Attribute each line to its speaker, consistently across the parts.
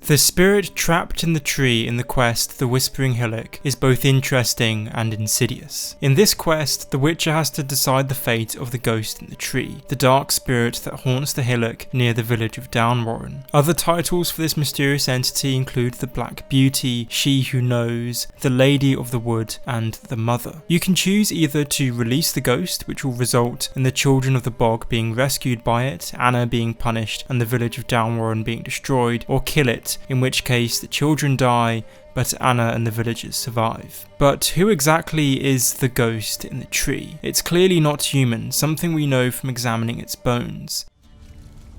Speaker 1: The spirit trapped in the tree in the quest The Whispering Hillock is both interesting and insidious. In this quest, the Witcher has to decide the fate of the ghost in the tree, the dark spirit that haunts the hillock near the village of Downwarren. Other titles for this mysterious entity include the Black Beauty, She Who Knows, the Lady of the Wood, and the Mother. You can choose either to release the ghost, which will result in the children of the bog being rescued by it, Anna being punished, and the village of Downwarren being destroyed, or kill it, in which case the children die, but Anna and the villagers survive. But who exactly is the ghost in the tree? It's clearly not human, something we know from examining its bones.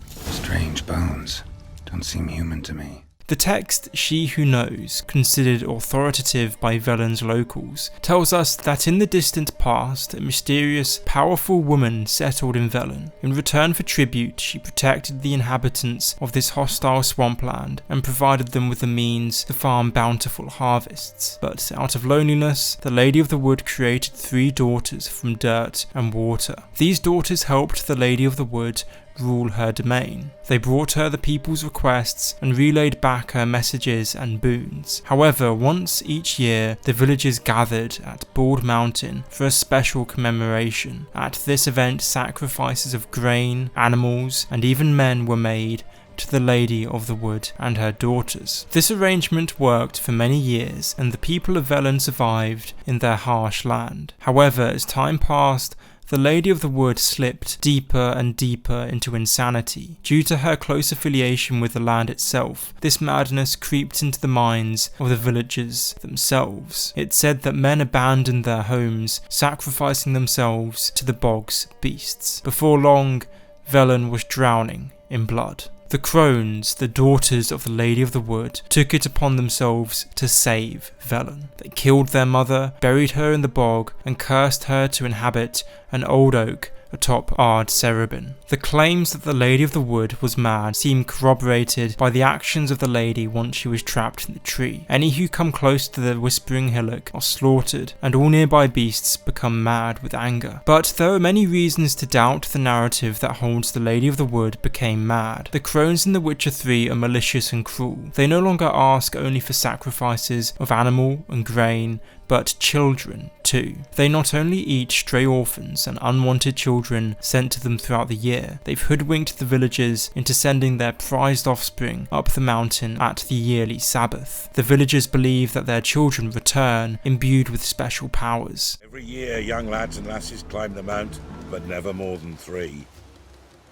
Speaker 2: Strange bones. Don't seem human to me.
Speaker 1: The text She Who Knows, considered authoritative by Velen's locals, tells us that in the distant past, a mysterious, powerful woman settled in Velen. In return for tribute, she protected the inhabitants of this hostile swampland and provided them with the means to farm bountiful harvests. But out of loneliness, the Lady of the Wood created 3 daughters from dirt and water. These daughters helped the Lady of the Wood rule her domain. They brought her the people's requests and relayed back her messages and boons. However, once each year, the villagers gathered at Bald Mountain for a special commemoration. At this event, sacrifices of grain, animals, and even men were made to the Lady of the Wood and her daughters. This arrangement worked for many years, and the people of Velen survived in their harsh land. However, as time passed, the Lady of the Wood slipped deeper and deeper into insanity. Due to her close affiliation with the land itself, this madness creeped into the minds of the villagers themselves. It's said that men abandoned their homes, sacrificing themselves to the bog's beasts. Before long, Velen was drowning in blood. The Crones, the daughters of the Lady of the Wood, took it upon themselves to save Velen. They killed their mother, buried her in the bog, and cursed her to inhabit an old oak atop Ard Cerebin. The claims that the Lady of the Wood was mad seem corroborated by the actions of the lady once she was trapped in the tree. Any who come close to the Whispering Hillock are slaughtered, and all nearby beasts become mad with anger. But there are many reasons to doubt the narrative that holds the Lady of the Wood became mad. The Crones in The Witcher 3 are malicious and cruel. They no longer ask only for sacrifices of animal and grain, but children too. They not only eat stray orphans and unwanted children sent to them throughout the year, they've hoodwinked the villagers into sending their prized offspring up the mountain at the yearly Sabbath. The villagers believe that their children return imbued with special powers.
Speaker 3: Every year young lads and lasses climb the mount, but never more than 3.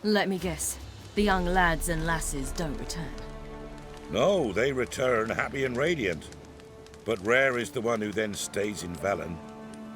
Speaker 4: Let me guess. The young lads and lasses don't return.
Speaker 3: No, they return happy and radiant. But rare is the one who then stays in Velen.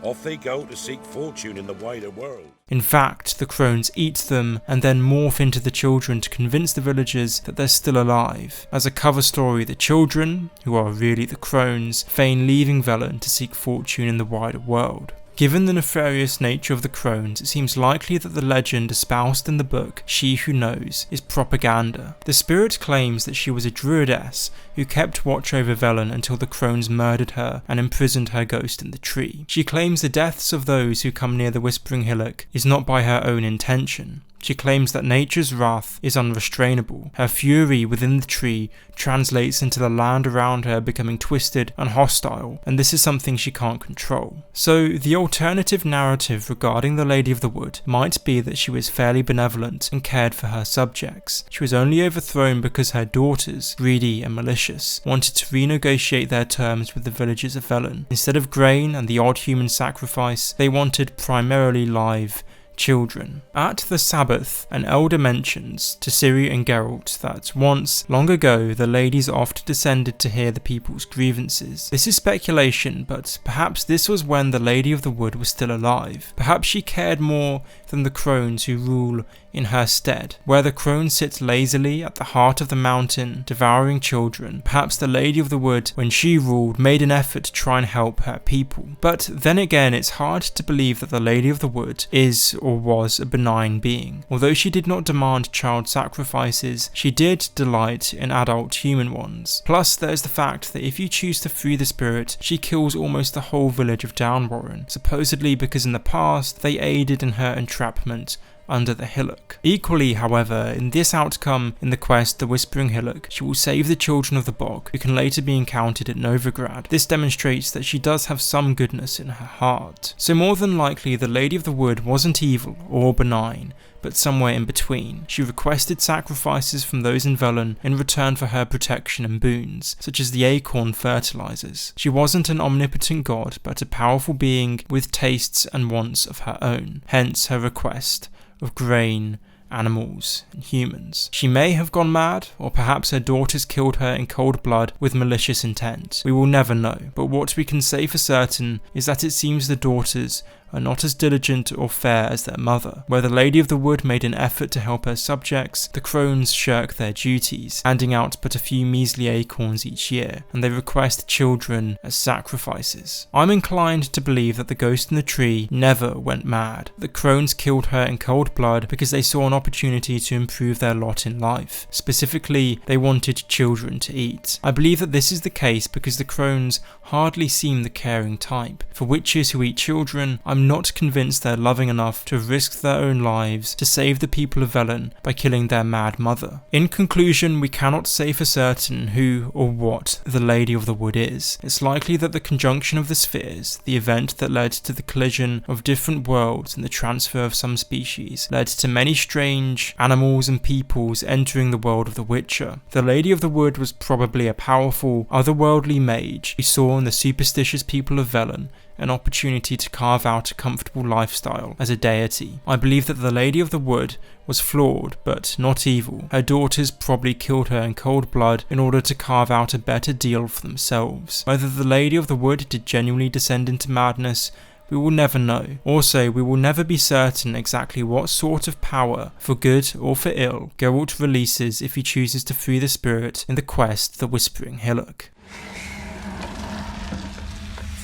Speaker 3: Off they go to seek fortune in the wider world.
Speaker 1: In fact, the Crones eat them and then morph into the children to convince the villagers that they're still alive. As a cover story, the children, who are really the Crones, feign leaving Velen to seek fortune in the wider world. Given the nefarious nature of the Crones, it seems likely that the legend espoused in the book She Who Knows is propaganda. The spirit claims that she was a druidess who kept watch over Velen until the Crones murdered her and imprisoned her ghost in the tree. She claims the deaths of those who come near the Whispering Hillock is not by her own intention. She claims that nature's wrath is unrestrainable. Her fury within the tree translates into the land around her becoming twisted and hostile, and this is something she can't control. So the alternative narrative regarding the Lady of the Wood might be that she was fairly benevolent and cared for her subjects. She was only overthrown because her daughters, greedy and malicious, wanted to renegotiate their terms with the villagers of Velen. Instead of grain and the odd human sacrifice, they wanted primarily live children. At the Sabbath, an elder mentions to Ciri and Geralt that once, long ago, the ladies oft descended to hear the people's grievances. This is speculation, but perhaps this was when the Lady of the Wood was still alive. Perhaps she cared more than the Crones who rule in her stead. Where the Crones sit lazily at the heart of the mountain, devouring children, perhaps the Lady of the Wood, when she ruled, made an effort to try and help her people. But then again, it's hard to believe that the Lady of the Wood is or was a benign being. Although she did not demand child sacrifices, she did delight in adult human ones. Plus, there's the fact that if you choose to free the spirit, she kills almost the whole village of Downwarren, supposedly because in the past they aided in her entrapment under the hillock. Equally, however, in this outcome in the quest The Whispering Hillock, she will save the children of the bog, who can later be encountered at Novigrad. This demonstrates that she does have some goodness in her heart. So more than likely the Lady of the Wood wasn't evil or benign, but somewhere in between. She requested sacrifices from those in Velen in return for her protection and boons, such as the acorn fertilizers. She wasn't an omnipotent god, but a powerful being with tastes and wants of her own, hence her request of grain, animals, and humans. She may have gone mad, or perhaps her daughters killed her in cold blood with malicious intent. We will never know, but what we can say for certain is that it seems the daughters are not as diligent or fair as their mother. Where the Lady of the Wood made an effort to help her subjects, the crones shirk their duties, handing out but a few measly acorns each year, and they request children as sacrifices. I'm inclined to believe that the ghost in the tree never went mad. The crones killed her in cold blood because they saw an opportunity to improve their lot in life. Specifically, they wanted children to eat. I believe that this is the case because the crones hardly seem the caring type. For witches who eat children, I'm not convinced they're loving enough to risk their own lives to save the people of Velen by killing their mad mother. In conclusion, we cannot say for certain who or what the Lady of the Wood is. It's likely that the conjunction of the spheres, the event that led to the collision of different worlds and the transfer of some species, led to many strange animals and peoples entering the world of the Witcher. The Lady of the Wood was probably a powerful, otherworldly mage who saw in the superstitious people of Velen an opportunity to carve out a comfortable lifestyle as a deity. I believe that the Lady of the Wood was flawed, but not evil. Her daughters probably killed her in cold blood in order to carve out a better deal for themselves. Whether the Lady of the Wood did genuinely descend into madness, we will never know. Also, we will never be certain exactly what sort of power, for good or for ill, Geralt releases if he chooses to free the spirit in the quest The Whispering Hillock.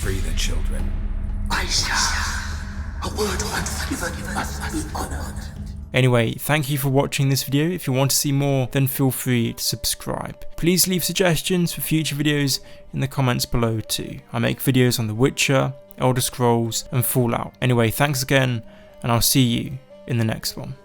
Speaker 2: Free the children.
Speaker 5: I shall. A word unfavored must be honored.
Speaker 1: Anyway, thank you for watching this video. If you want to see more, then feel free to subscribe. Please leave suggestions for future videos in the comments below too. I make videos on The Witcher, Elder Scrolls, and Fallout. Anyway, thanks again, and I'll see you in the next one.